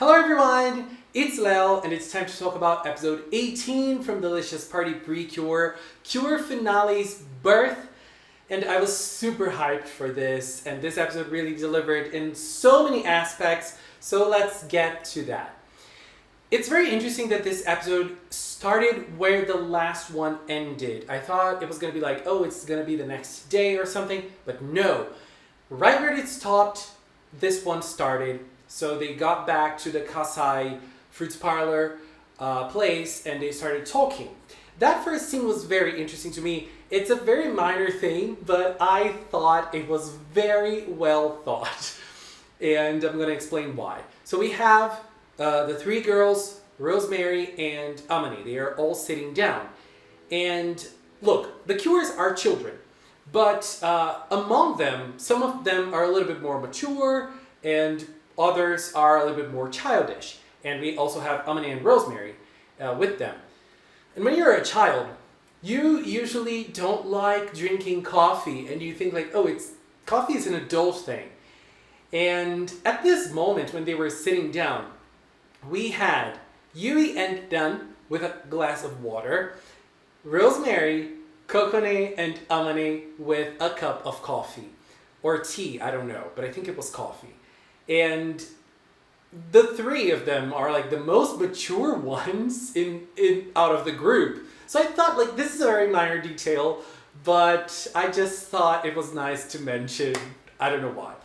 Hello everyone, it's Lel and it's time to talk about episode 18 from Delicious Party PreCure, Cure Finale's birth. And I was super hyped for this, and this episode really delivered in so many aspects, so let's get to that. It's very interesting that this episode started where the last one ended. I thought it was going to be like, oh, it's going to be the next day or something, but no. Right where it stopped, this one started. So they got back to the Kasai Fruits Parlor place and they started talking. That first scene was very interesting to me. It's a very minor thing, but I thought it was very well thought. And I'm going to explain why. So we have the three girls, Rosemary and Amani. They are all sitting down. And look, the Cures are children. But among them, some of them are a little bit more mature and others are a little bit more childish. And we also have Amani and Rosemary with them. And when you're a child, you usually don't like drinking coffee and you think like, oh, coffee is an adult thing. And at this moment when they were sitting down, we had Yui and Dan with a glass of water, Rosemary, Kokone, and Amani with a cup of coffee. Or tea, I don't know, but I think it was coffee. And the three of them are like the most mature ones in out of the group. So I thought like this is a very minor detail, but I just thought it was nice to mention. I don't know why.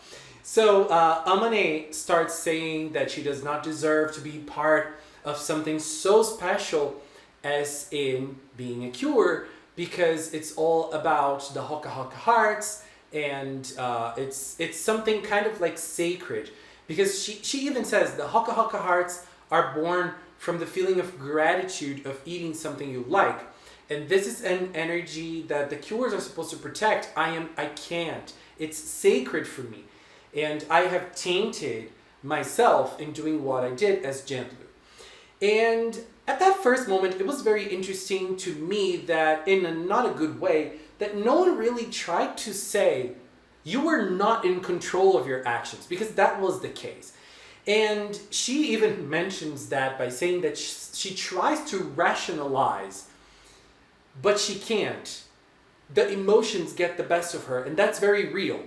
So Amane starts saying that she does not deserve to be part of something so special as in being a cure, because it's all about the Hoka Hoka hearts, and it's something kind of like sacred. Because she even says the Hoka Hoka hearts are born from the feeling of gratitude of eating something you like. And this is an energy that the Cures are supposed to protect. I can't. It's sacred for me. And I have tainted myself in doing what I did as Gentlu. And at that first moment, it was very interesting to me that in a not a good way, that no one really tried to say, you were not in control of your actions, because that was the case. And she even mentions that by saying that she tries to rationalize, but she can't. The emotions get the best of her, and that's very real.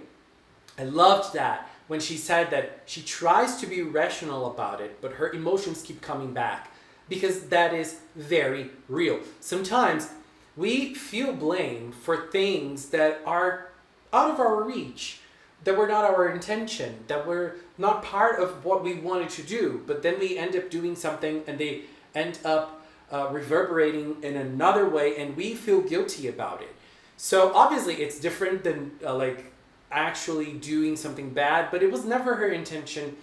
I loved that when she said that she tries to be rational about it, but her emotions keep coming back, because that is very real. Sometimes we feel blame for things that are out of our reach, that were not our intention, that were not part of what we wanted to do, but then we end up doing something and they end up reverberating in another way and we feel guilty about it. So obviously it's different than like actually doing something bad, but it was never her intention,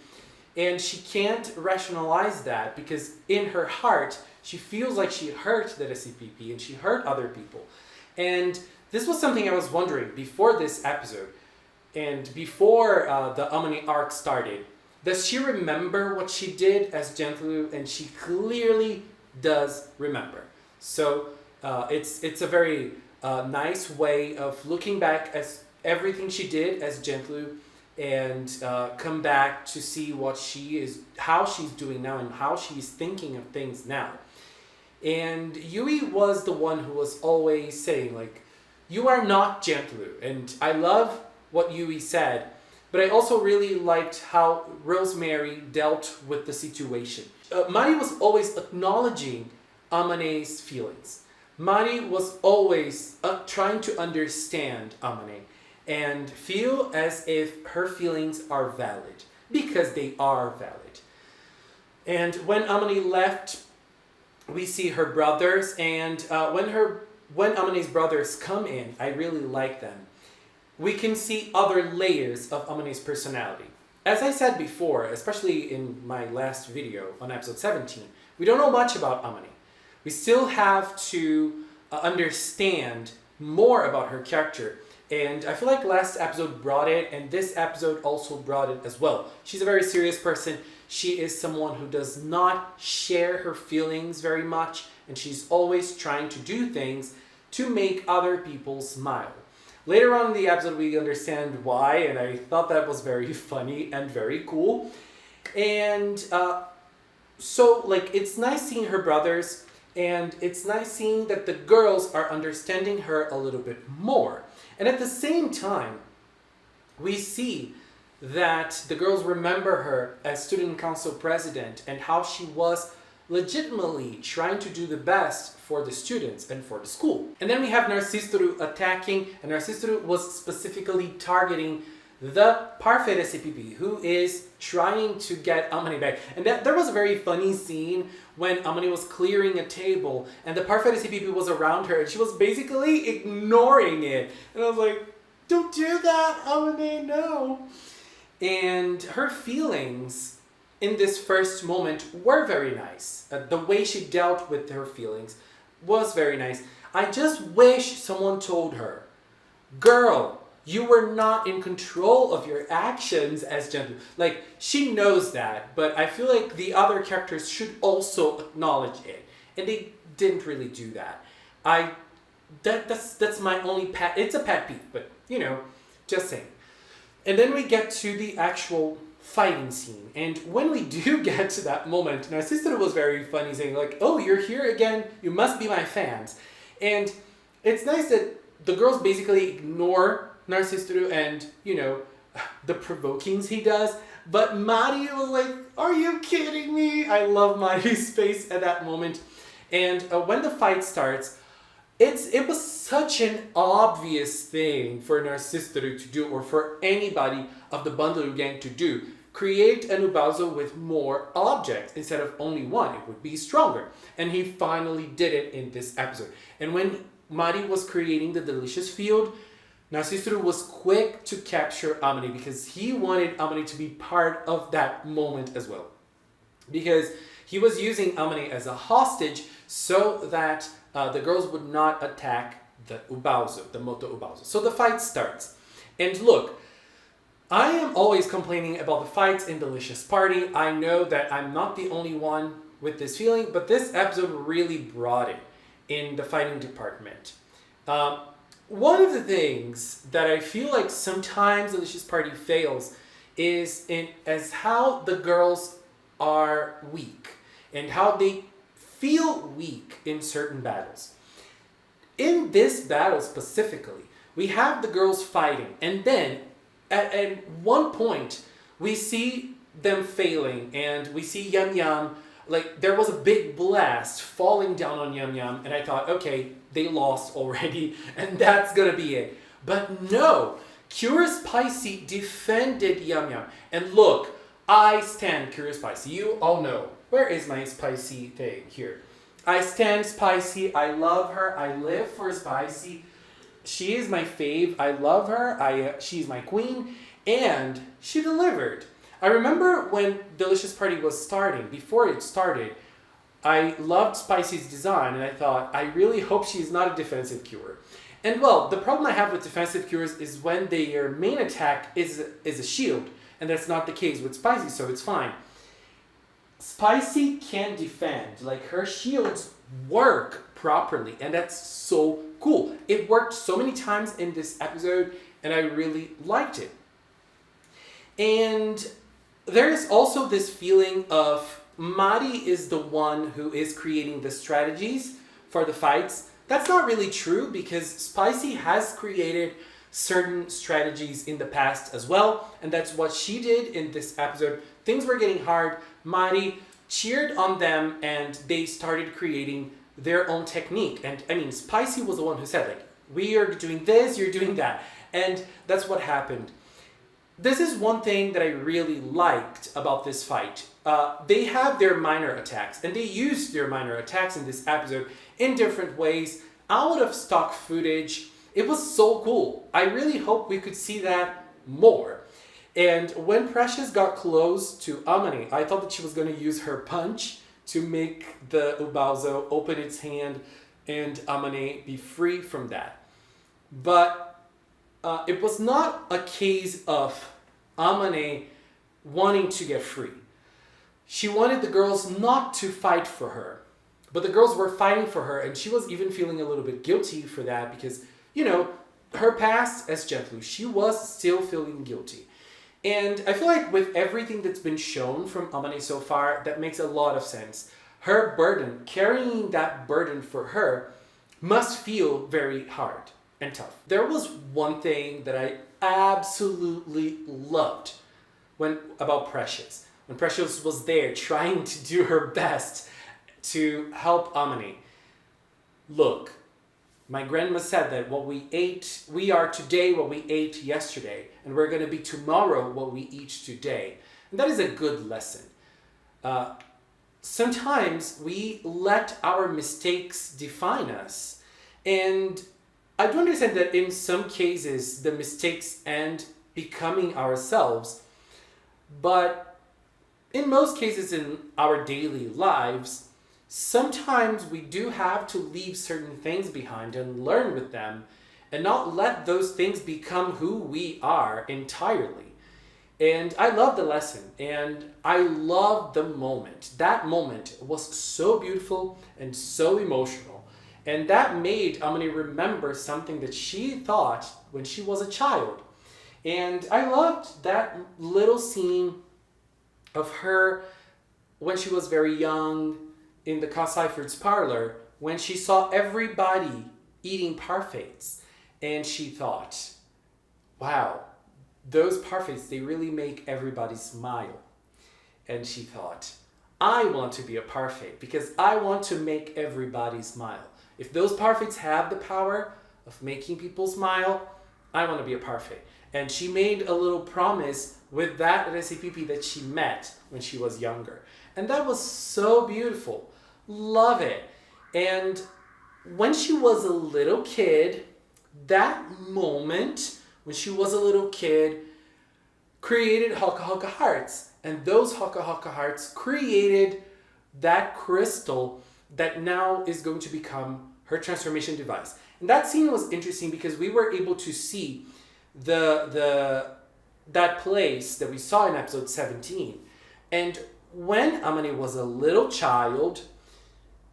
and she can't rationalize that because in her heart she feels like she hurt the SCPP and she hurt other people. And this was something I was wondering before this episode and before the Amani arc started. Does she remember what she did as Gentlu? And she clearly does remember. So it's a very nice way of looking back as everything she did as Gentlu and come back to see what how she's doing now and how she's thinking of things now. And Yui was the one who was always saying like, you are not Gentlu. And I love what Yui said, but I also really liked how Rosemary dealt with the situation. Mari was always acknowledging Amane's feelings. Mari was always trying to understand Amane and feel as if her feelings are valid, because they are valid. And when Amane left, we see her brothers, and when Amane's brothers come in, I really like them. We can see other layers of Amane's personality. As I said before, especially in my last video on episode 17, we don't know much about Amane. We still have to understand more about her character. And I feel like last episode brought it, and this episode also brought it as well. She's a very serious person. She is someone who does not share her feelings very much, and she's always trying to do things to make other people smile. Later on in the episode, we understand why, and I thought that was very funny and very cool. And So, like, it's nice seeing her brothers, and it's nice seeing that the girls are understanding her a little bit more. And at the same time, we see that the girls remember her as student council president and how she was legitimately trying to do the best for the students and for the school. And then we have Narciso attacking, and Narciso was specifically targeting the Parfait SCPP, who is trying to get Amani back. And there was a very funny scene when Amani was clearing a table and the Parfait SCPP was around her and she was basically ignoring it. And I was like, don't do that, Amani, no. And her feelings in this first moment were very nice. The way she dealt with her feelings was very nice. I just wish someone told her, girl, you were not in control of your actions as Gentle. Like, she knows that, but I feel like the other characters should also acknowledge it. And they didn't really do that. That's my only it's a pet peeve, but you know, just saying. And then we get to the actual fighting scene. And when we do get to that moment, Narciso was very funny, saying like, oh, you're here again? You must be my fans. And it's nice that the girls basically ignore Narciso and, you know, the provokings he does. But Mari was like, are you kidding me? I love Mari's face at that moment. And when the fight starts, it was such an obvious thing for Narciso to do, or for anybody of the Bandiru gang to do. Create an Ubazo with more objects instead of only one. It would be stronger. And he finally did it in this episode. And when Mari was creating the delicious field, Narciso was quick to capture Amani because he wanted Amani to be part of that moment as well. Because he was using Amani as a hostage so that the girls would not attack the Ubazo, the Moto Ubazo. So the fight starts. And look, I am always complaining about the fights in Delicious Party. I know that I'm not the only one with this feeling, but this episode really brought it in the fighting department. One of the things that I feel like sometimes Delicious Party fails is as how the girls are weak and how they feel weak in certain battles. In this battle specifically, we have the girls fighting, and then at one point we see them failing, and we see Yum Yum, like there was a big blast falling down on Yum Yum, and I thought, okay, they lost already, and that's gonna be it. But no, Curious Spicy defended Yum Yum, and look, I stand Curious Spicy. You all know. Where is my spicy thing? Here. I stand Spicy. I love her. I live for Spicy. She is my fave. I love her. She's my queen. And she delivered. I remember when Delicious Party was starting, before it started, I loved Spicy's design, and I thought, I really hope she's not a defensive cure. And well, the problem I have with defensive cures is when their main attack is a shield, and that's not the case with Spicy, so it's fine. Spicy can defend, like her shields work properly, and that's so cool. It worked so many times in this episode, and I really liked it. And there is also this feeling of Mari is the one who is creating the strategies for the fights. That's not really true because Spicy has created certain strategies in the past as well, and that's what she did in this episode. Things were getting hard. Mari cheered on them, and they started creating their own technique. And I mean, Spicy was the one who said, like, we are doing this, you're doing that. And that's what happened. This is one thing that I really liked about this fight. They have their minor attacks, and they used their minor attacks in this episode in different ways, out of stock footage. It was so cool. I really hope we could see that more. And when Precious got close to Amani, I thought that she was going to use her punch to make the Ubazo open its hand and Amani be free from that. But it was not a case of Amani wanting to get free. She wanted the girls not to fight for her. But the girls were fighting for her, and she was even feeling a little bit guilty for that because, you know, her past as Gentlu, she was still feeling guilty. And I feel like with everything that's been shown from Amane so far, that makes a lot of sense. Her burden, carrying that burden for her, must feel very hard and tough. There was one thing that I absolutely loved about Precious. When Precious was there trying to do her best to help Amane. Look, my grandma said that what we ate, we are today what we ate yesterday, and we're going to be tomorrow what we eat today. And that is a good lesson. Sometimes we let our mistakes define us. And I do understand that in some cases, the mistakes end becoming ourselves. But in most cases in our daily lives, sometimes we do have to leave certain things behind and learn with them and not let those things become who we are entirely. And I love the lesson and I love the moment. That moment was so beautiful and so emotional. And that made Amane remember something that she thought when she was a child. And I loved that little scene of her when she was very young in the Seiferd's parlor, when she saw everybody eating parfaits. And she thought, wow, those parfaits, they really make everybody smile. And she thought, I want to be a parfait because I want to make everybody smile. If those parfaits have the power of making people smile, I want to be a parfait. And she made a little promise with that recipe that she met when she was younger. And that was so beautiful. Love it. And when she was a little kid, that moment when she was a little kid created Haka Haka hearts. And those Haka Haka hearts created that crystal that now is going to become her transformation device. And that scene was interesting because we were able to see that place that we saw in episode 17. And when Amane was a little child,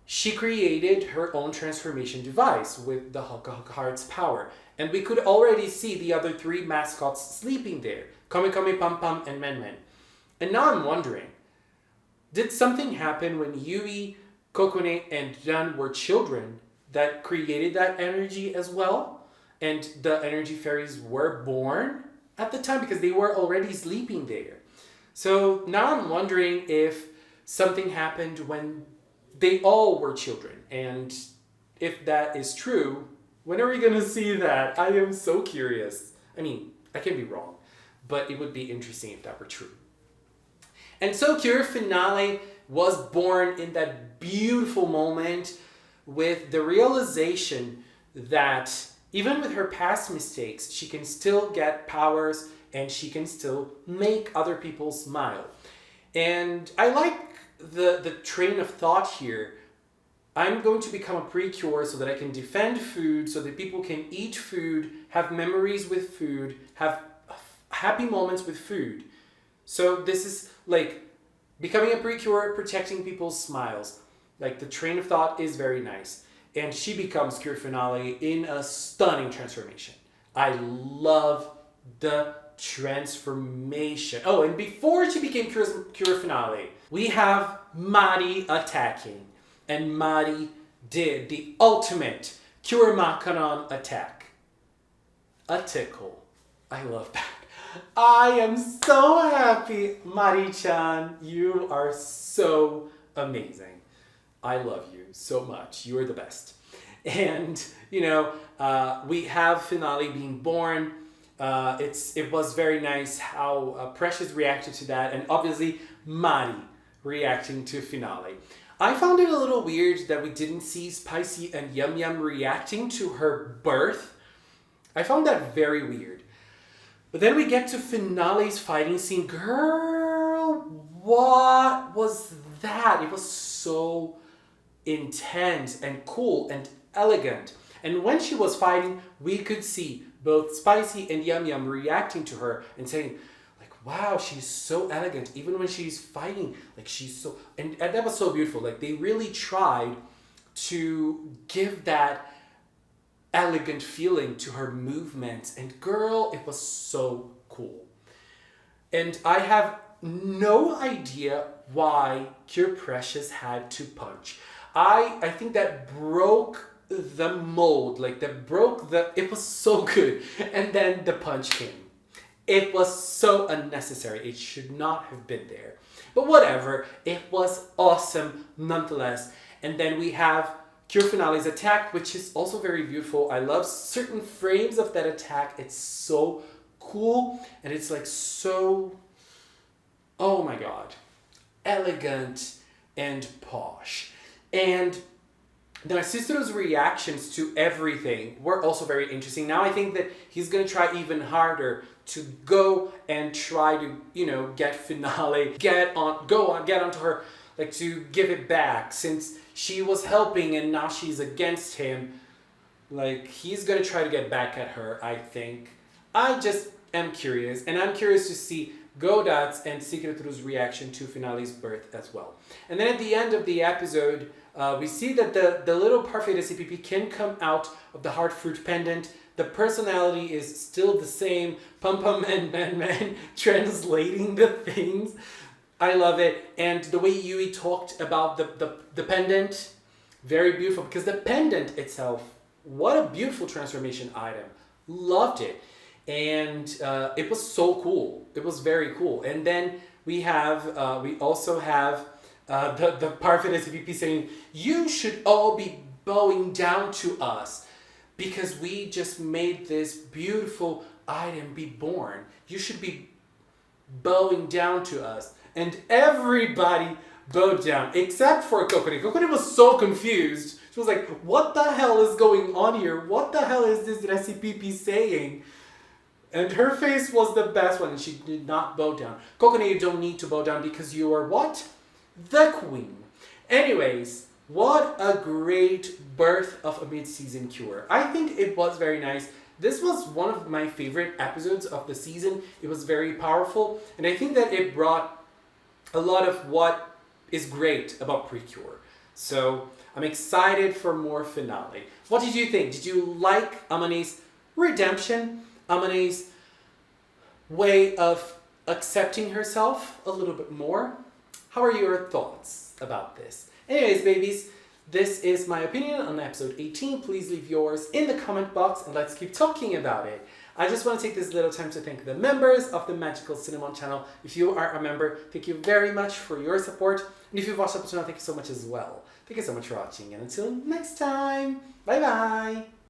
she created her own transformation device with the Haka Haka Heart's power. And we could already see the other three mascots sleeping there. Kame Kame, Pam Pam, and Men Men. And now I'm wondering, did something happen when Yui, Kokone, and Ran were children that created that energy as well? And the energy fairies were born at the time because they were already sleeping there. So now I'm wondering if something happened when they all were children. And if that is true, when are we going to see that? I am so curious. I mean, I can be wrong, but it would be interesting if that were true. And so Cure Finale was born in that beautiful moment with the realization that even with her past mistakes, she can still get powers and she can still make other people smile. And I like the train of thought here. I'm going to become a PreCure so that I can defend food, so that people can eat food, have memories with food, have happy moments with food. So this is like becoming a PreCure, protecting people's smiles. Like the train of thought is very nice. And she becomes Cure Finale in a stunning transformation. I love the transformation. Oh, and before she became Cure Finale, we have Mari attacking. And Mari did the ultimate Cure Makaran attack. A tickle. I love that. I am so happy, Mari-chan. You are so amazing. I love you so much. You are the best. And, we have Finale being born. It was very nice how Precious reacted to that. And obviously, Mari reacting to Finale. I found it a little weird that we didn't see Spicy and Yum Yum reacting to her birth. I found that very weird. But then we get to Finale's fighting scene. Girl, what was that? It was so intense and cool and elegant. And when she was fighting, we could see both Spicy and Yum Yum reacting to her and saying, wow, she's so elegant. Even when she's fighting, she's so... And that was so beautiful. They really tried to give that elegant feeling to her movements. And girl, it was so cool. And I have no idea why Cure Precious had to punch. I think that broke the mold, like that broke it was so good. And then the punch came. It was so unnecessary. It should not have been there. But whatever, it was awesome nonetheless. And then we have Cure Finale's attack, which is also very beautiful. I love certain frames of that attack. It's so cool. And it's like so, oh my god, elegant and posh. And Narcisso's reactions to everything were also very interesting. Now I think that he's going to try even harder to go and try to, get Finale, get onto her, like to give it back, since she was helping and now she's against him. Like, he's going to try to get back at her, I think. I just am curious, and I'm curious to see Godot's and Secret Rouge's reaction to Finale's birth as well. And then at the end of the episode, we see that the little parfait de CPP can come out of the heart fruit pendant. The personality is still the same. Pum Pum and Man Man translating the things. I love it. And the way Yui talked about the pendant, very beautiful. Because the pendant itself, what a beautiful transformation item. Loved it. And it was so cool. It was very cool. And then we also have the parfait de CPP saying, you should all be bowing down to us, because we just made this beautiful item be born. You should be bowing down to us. And everybody bowed down, except for Kokone. Kokone was so confused. She was like, what the hell is going on here? What the hell is this recipe saying? And her face was the best one, and she did not bow down. Kokone, you don't need to bow down because you are what? The queen. Anyways, what a great birth of a mid-season Cure. I think it was very nice. This was one of my favorite episodes of the season. It was very powerful, and I think that it brought a lot of what is great about PreCure. So I'm excited for more Finale. What did you think? Did you like Amane's redemption? Amane's way of accepting herself a little bit more? How are your thoughts about this? Anyways, babies, this is my opinion on episode 18. Please leave yours in the comment box and let's keep talking about it. I just want to take this little time to thank the members of the Magical Cinnamon channel. If you are a member, thank you very much for your support. And if you've watched up to now, thank you so much as well. Thank you so much for watching, and until next time, bye bye!